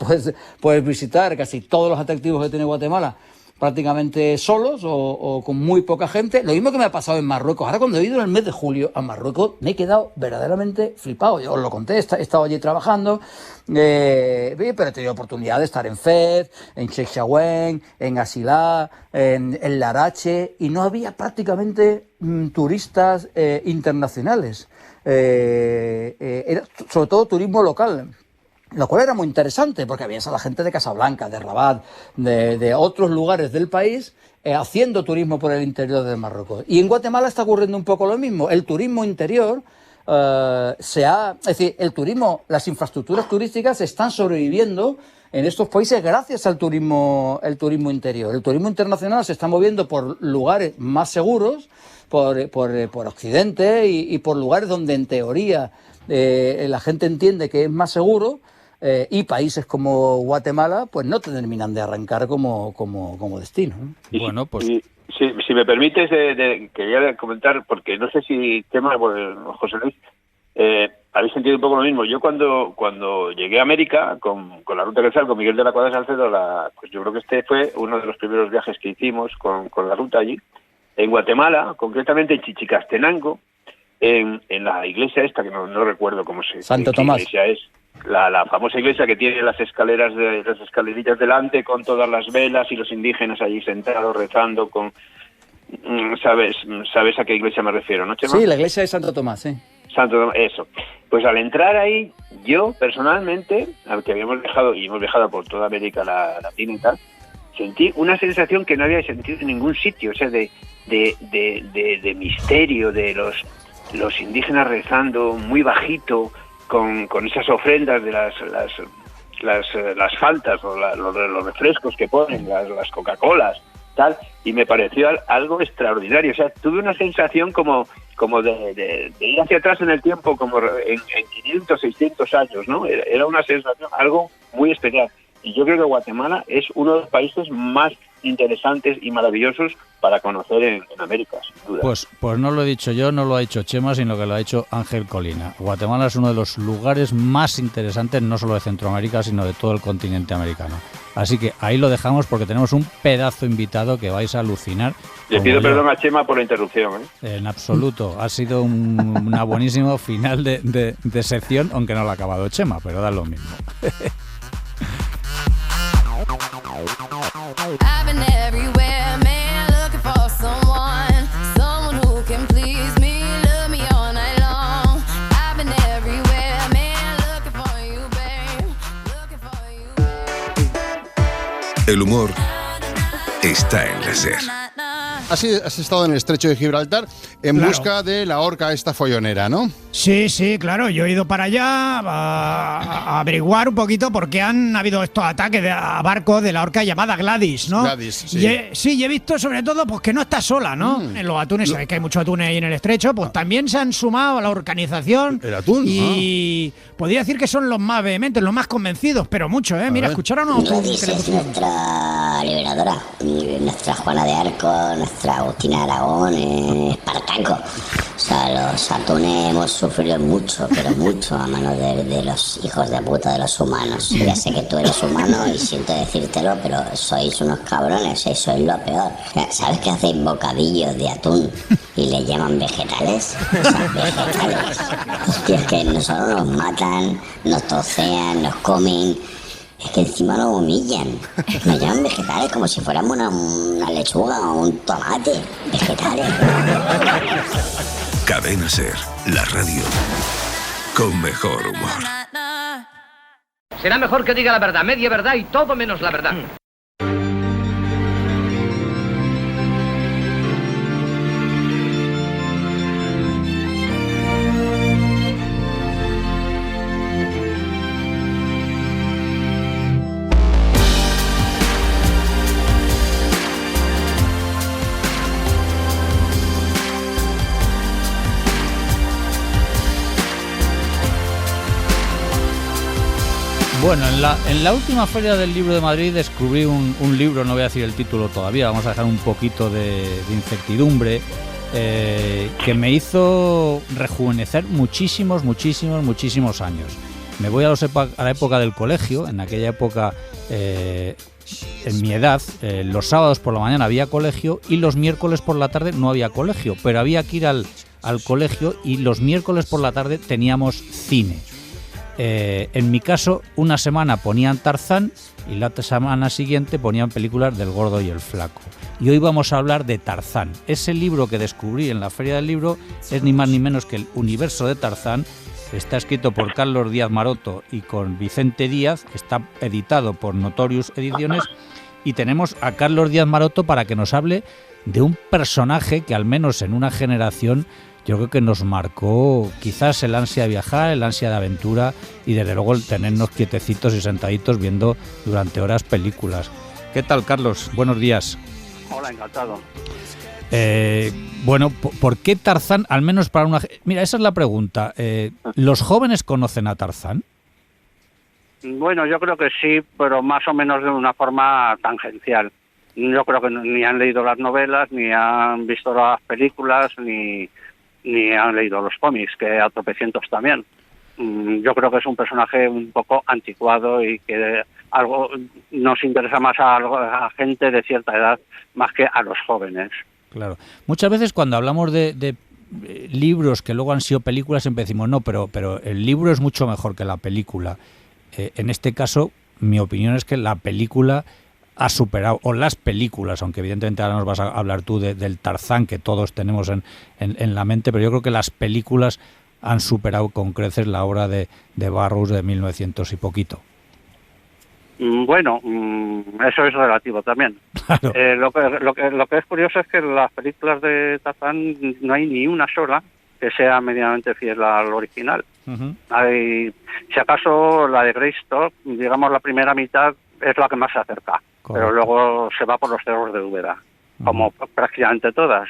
puedes visitar casi todos los atractivos que tiene Guatemala prácticamente solos o con muy poca gente. Lo mismo que me ha pasado en Marruecos. Ahora, cuando he ido en el mes de julio a Marruecos, me he quedado verdaderamente flipado. Yo os lo conté, he estado allí trabajando, pero he tenido oportunidad de estar en Fez, en Chefchaouen, en Asilá, en Larache, y no había prácticamente turistas internacionales. Era sobre todo turismo local, lo cual era muy interesante, porque había a la gente de Casablanca, de Rabat, de otros lugares del país, haciendo turismo por el interior de Marruecos. Y en Guatemala está ocurriendo un poco lo mismo. El turismo interior es decir, las infraestructuras turísticas están sobreviviendo en estos países gracias al turismo interior. El turismo internacional se está moviendo por lugares más seguros, por Occidente y por lugares donde en teoría la gente entiende que es más seguro. Y países como Guatemala pues no te terminan de arrancar como destino, ¿no? Bueno, pues si me permites, quería comentar, porque no sé si José Luis, habéis sentido un poco lo mismo. Yo cuando llegué a América con la ruta Quetzal, con Miguel de la Cuadra Salcedo, pues yo creo que este fue uno de los primeros viajes que hicimos con la ruta allí, en Guatemala, concretamente en Chichicastenango, en la iglesia esta, que no recuerdo cómo se Santo Tomás. Iglesia es. La famosa iglesia que tiene las escalerillas delante, con todas las velas y los indígenas allí sentados rezando con... ¿Sabes a qué iglesia me refiero, no, Chema? Sí, la iglesia de Santo Tomás, sí. Santo Tomás, eso. Pues al entrar ahí, yo personalmente, aunque hemos viajado por toda América Latina y tal, sentí una sensación que no había sentido en ningún sitio, o sea, de misterio, de los indígenas rezando muy bajito, con esas ofrendas de las faltas o los refrescos que ponen, las Coca-Colas, tal, y me pareció algo extraordinario. O sea, tuve una sensación como de ir hacia atrás en el tiempo, como en 500, 600 años, ¿no? Era una sensación, algo muy especial. Y yo creo que Guatemala es uno de los países más interesantes y maravillosos para conocer en América, sin duda. Pues no lo he dicho yo, no lo ha dicho Chema, sino que lo ha dicho Ángel Colina. Guatemala es uno de los lugares más interesantes, no solo de Centroamérica, sino de todo el continente americano. Así que ahí lo dejamos, porque tenemos un pedazo invitado que vais a alucinar. Le pido perdón a Chema por la interrupción, ¿eh? En absoluto. Ha sido una buenísimo final de sección, aunque no lo ha acabado Chema, pero da lo mismo. I've been everywhere, man, looking for someone who can please me, love me all night long. I've been everywhere, man, looking for you, babe, looking for you. El humor está en la SER. Has estado en el estrecho de Gibraltar en busca de la orca esta follonera, ¿no? Sí, claro. Yo he ido para allá a averiguar un poquito por qué han habido estos ataques a barcos de la orca llamada Gladys, ¿no? Gladys, sí. Y he visto sobre todo pues que no está sola, ¿no? En los atunes, sabes que hay muchos atunes ahí en el estrecho, pues también se han sumado a la organización. ¿El atún? Y podría decir que son los más vehementes, los más convencidos, pero muchos, ¿eh? Mira, escucharon. Gladys es nuestra liberadora, nuestra Juana de Arco, nuestra Agustina de Aragón, Espartaco. O sea, los atunes hemos sufrido mucho, pero mucho a manos de los hijos de puta de los humanos. Ya sé que tú eres humano y siento decírtelo, pero sois unos cabrones, sois lo peor. ¿Sabes que hacéis bocadillos de atún y le llaman vegetales? O sea, vegetales. Hostia, es que no solo nos matan, nos trocean, nos comen. Es que encima nos humillan. Nos llaman vegetales como si fuéramos una lechuga o un tomate. Vegetales. Cadena SER, la radio con mejor humor. Será mejor que diga la verdad, media verdad y todo menos la verdad. Bueno, en la última Feria del Libro de Madrid descubrí un libro, no voy a decir el título todavía, vamos a dejar un poquito de incertidumbre, que me hizo rejuvenecer muchísimos años. Me voy a la época del colegio. En aquella época, en mi edad, los sábados por la mañana había colegio y los miércoles por la tarde no había colegio, pero había que ir al colegio y los miércoles por la tarde teníamos cine. En mi caso, una semana ponían Tarzán y la semana siguiente ponían películas del Gordo y el Flaco. Y hoy vamos a hablar de Tarzán. Ese libro que descubrí en la Feria del Libro es ni más ni menos que el universo de Tarzán. Está escrito por Carlos Díaz Maroto y con Vicente Díaz. Está editado por Notorious Ediciones. Y tenemos a Carlos Díaz Maroto para que nos hable de un personaje que al menos en una generación yo creo que nos marcó quizás el ansia de viajar, el ansia de aventura y desde luego el tenernos quietecitos y sentaditos viendo durante horas películas. ¿Qué tal, Carlos? Buenos días. Hola, encantado. Bueno, ¿por qué Tarzán? Al menos para una... Mira, esa es la pregunta. ¿Los jóvenes conocen a Tarzán? Bueno, yo creo que sí, pero más o menos de una forma tangencial. Yo creo que ni han leído las novelas, ni han visto las películas, ni han leído los cómics, que a tropecientos también. Yo creo que es un personaje un poco anticuado y que algo nos interesa más a gente de cierta edad más que a los jóvenes. Claro. Muchas veces cuando hablamos de libros que luego han sido películas siempre decimos no, pero el libro es mucho mejor que la película. En este caso, mi opinión es que la película ha superado, o las películas, aunque evidentemente ahora nos vas a hablar tú del Tarzán que todos tenemos en la mente, pero yo creo que las películas han superado con creces la obra de Burroughs de 1900 y poquito. Bueno, eso es relativo también. Claro. Lo que es curioso es que en las películas de Tarzán no hay ni una sola que sea medianamente fiel al original. Uh-huh. Hay, si acaso la de Greystock, digamos la primera mitad es la que más se acerca. Correcto. Pero luego se va por los cerros de Úbeda, como prácticamente todas.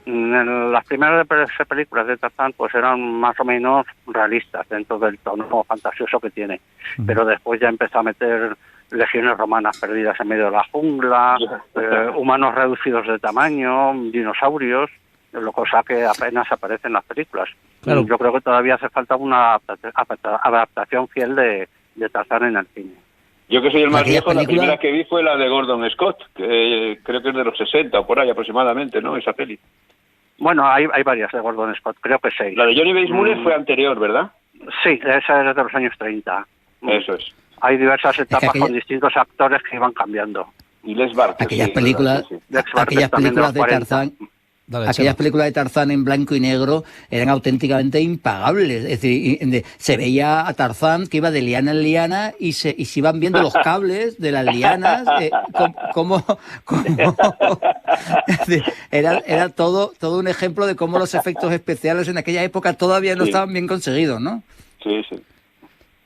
En las primeras películas de Tarzán pues eran más o menos realistas dentro del tono fantasioso que tiene, pero después ya empezó a meter legiones romanas perdidas en medio de la jungla, humanos reducidos de tamaño, dinosaurios, cosa que apenas aparece en las películas. Claro. Yo creo que todavía hace falta una adaptación fiel de Tarzán en el cine. Yo que soy el más viejo, la primera que vi fue la de Gordon Scott, que creo que es de los 60 o por ahí aproximadamente, ¿no? Esa peli. Bueno, hay varias de Gordon Scott, creo que 6. La de Johnny Weissmuller fue anterior, ¿verdad? Sí, esa es de los años 30. Eso es. Hay diversas etapas con distintos actores que iban cambiando. Y Les Barker. Aquellas películas, aquellas películas de Tarzán. Aquellas películas de Tarzán en blanco y negro eran auténticamente impagables. Es decir, se veía a Tarzán que iba de liana en liana y se iban viendo los cables de las lianas. Es decir, era todo un ejemplo de cómo los efectos especiales en aquella época todavía no estaban bien conseguidos, ¿no? Sí, sí.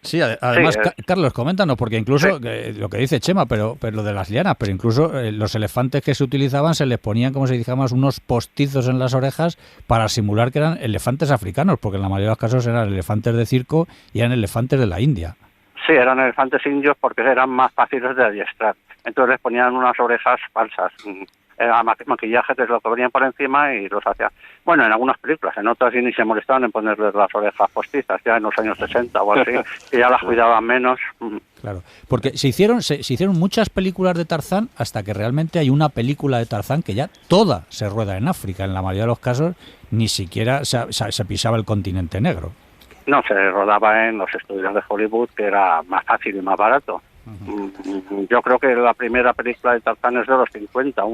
Sí, además, Carlos, coméntanos, porque incluso lo que dice Chema, pero lo de las lianas, pero incluso los elefantes que se utilizaban se les ponían, como se dice, unos postizos en las orejas para simular que eran elefantes africanos, porque en la mayoría de los casos eran elefantes de circo y eran elefantes de la India. Sí, eran elefantes indios porque eran más fáciles de adiestrar. Entonces les ponían unas orejas falsas. Era maquillaje que lo que venían por encima y los hacía. Bueno, en algunas películas, en otras ni se molestaban en ponerles las orejas postizas, ya en los años 60 o así, que ya las cuidaban menos. Claro, porque se hicieron muchas películas de Tarzán hasta que realmente hay una película de Tarzán que ya toda se rueda en África. En la mayoría de los casos ni siquiera se pisaba el continente negro. No, se rodaba en los estudios de Hollywood, que era más fácil y más barato. Yo creo que la primera película de Tarzán es de los 50,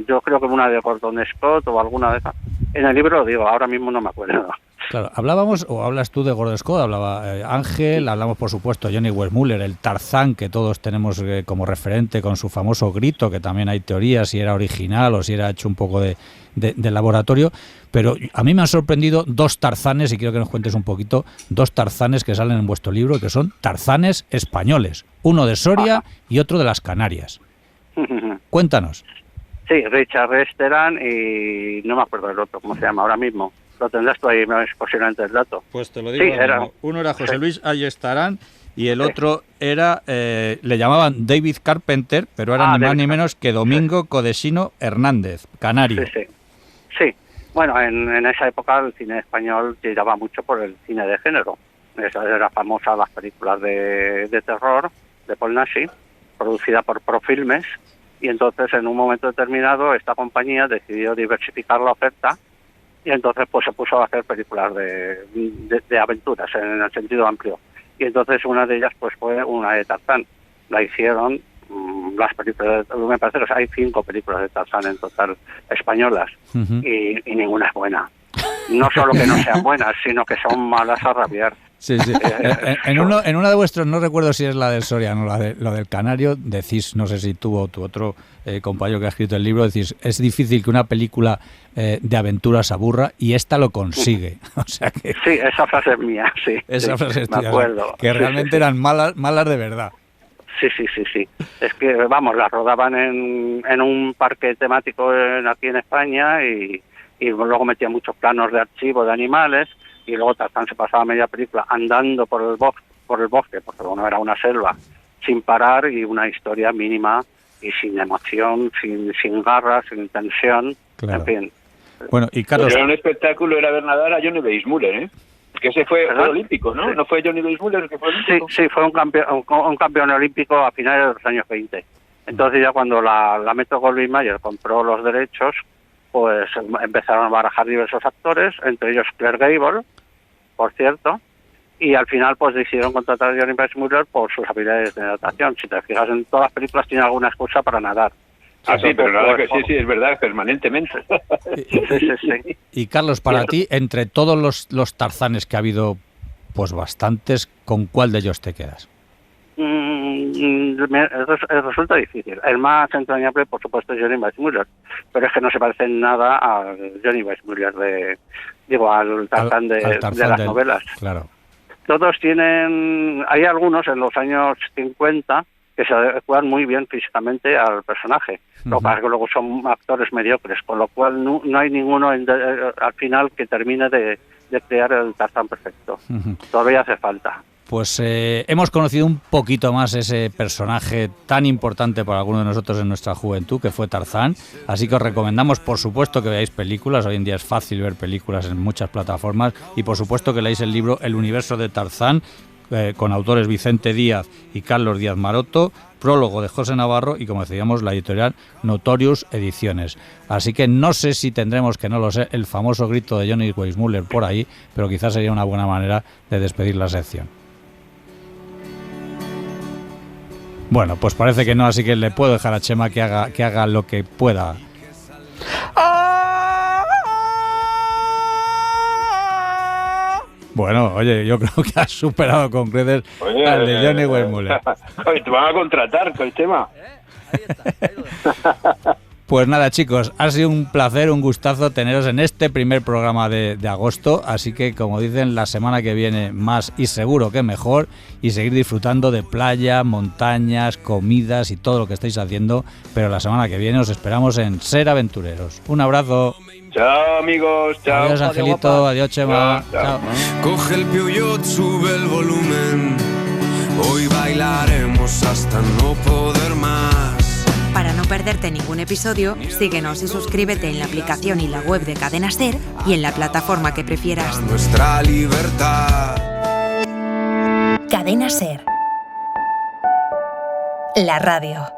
yo creo que una de Gordon Scott o alguna de esas. En el libro lo digo, ahora mismo no me acuerdo. Claro, hablas tú de Gordon Scott, hablaba Ángel, hablamos por supuesto Johnny Weissmuller, el Tarzán que todos tenemos como referente con su famoso grito, que también hay teorías si era original o si era hecho un poco de laboratorio, pero a mí me han sorprendido dos Tarzanes, y quiero que nos cuentes un poquito, dos Tarzanes que salen en vuestro libro, que son Tarzanes españoles, uno de Soria y otro de las Canarias. Cuéntanos. Sí, Richard Esteran y no me acuerdo del otro, ¿cómo se llama ahora mismo? Lo tendrás tú ahí, es posiblemente el dato. Pues te lo digo. Sí, uno era José Luis Ayestarán y el otro era, le llamaban David Carpenter, pero era ni más ni menos que Domingo Codesino Hernández, canario. Sí. Bueno, en esa época el cine español tiraba mucho por el cine de género. Era famosa las películas de terror de Paul Naschy, producida por Profilmes, y entonces en un momento determinado esta compañía decidió diversificar la oferta y entonces pues se puso a hacer películas de aventuras en el sentido amplio. Y entonces una de ellas pues fue una de Tarzán. La hicieron las películas, me parece que hay 5 películas de Tarzán en total españolas, y ninguna es buena. No solo que no sean buenas, sino que son malas a rabiar. Sí. En una de vuestros, no recuerdo si es la del Soria, no, lo del Canario, decís, no sé si tú o tu otro compañero que ha escrito el libro, decís, es difícil que una película de aventuras aburra, y esta lo consigue. O sea que, sí, esa frase es mía, sí. Esa frase es tuya, me acuerdo. Que realmente eran malas de verdad. Sí. Es que, vamos, las rodaban en un parque temático aquí en España y luego metían muchos planos de archivo de animales, y luego Tarzán se pasaba media película andando por el bosque, porque bueno, era una selva, sin parar, y una historia mínima y sin emoción, sin garra, sin tensión, claro. En fin. Bueno, y Carlos... Era un espectáculo, era ver nadar a Johnny Weissmuller, ¿eh? Que ese fue olímpico, ¿no? Sí. ¿No fue Johnny Weissmuller el que fue olímpico? Sí, fue un campeón olímpico a finales de los años 20. Entonces ya cuando la Metro-Goldwyn-Mayer compró los derechos, pues empezaron a barajar diversos actores, entre ellos Clark Gable, por cierto, y al final pues decidieron contratar a Johnny Weissmuller por sus habilidades de natación. Si te fijas, en todas las películas tiene alguna excusa para nadar. Sí, pero nada que sí, es verdad, permanentemente. Sí. Y Carlos, para ti, entre todos los Tarzanes que ha habido, pues bastantes, ¿con cuál de ellos te quedas? Resulta difícil. El más entrañable, por supuesto, es Johnny Weissmuller, pero es que no se parece en nada a Johnny Weissmuller al Tarzán de las novelas. Claro. Todos tienen, hay algunos en los años 50 que se adecuan muy bien físicamente al personaje. Lo que pasa es que luego son actores mediocres, con lo cual no hay ninguno al final que termine de crear el Tarzán perfecto. Todavía hace falta. Pues hemos conocido un poquito más ese personaje tan importante para algunos de nosotros en nuestra juventud, que fue Tarzán. Así que os recomendamos, por supuesto, que veáis películas. Hoy en día es fácil ver películas en muchas plataformas. Y por supuesto que leáis el libro El universo de Tarzán, con autores Vicente Díaz y Carlos Díaz Maroto, prólogo de José Navarro y, como decíamos, la editorial Notorious Ediciones. Así que no sé si tendremos, que no lo sé, el famoso grito de Johnny Weissmuller por ahí, pero quizás sería una buena manera de despedir la sección. Bueno, pues parece que no, así que le puedo dejar a Chema que haga lo que pueda. Bueno, oye, yo creo que has superado con creces al de Johnny Weissmuller. Te van a contratar con el tema. Pues nada, chicos, ha sido un placer, un gustazo teneros en este primer programa de agosto, así que, como dicen, la semana que viene más y seguro que mejor, y seguir disfrutando de playa, montañas, comidas y todo lo que estáis haciendo, pero la semana que viene os esperamos en Ser Aventureros. Un abrazo. Chao, amigos. Chao. Adiós, Angelito. Adiós, Chema. Chao. Coge el Peugeot, sube el volumen. Hoy bailaremos hasta no poder más. Para no perderte ningún episodio, síguenos y suscríbete en la aplicación y la web de Cadena Ser y en la plataforma que prefieras. Nuestra libertad. Cadena Ser. La radio.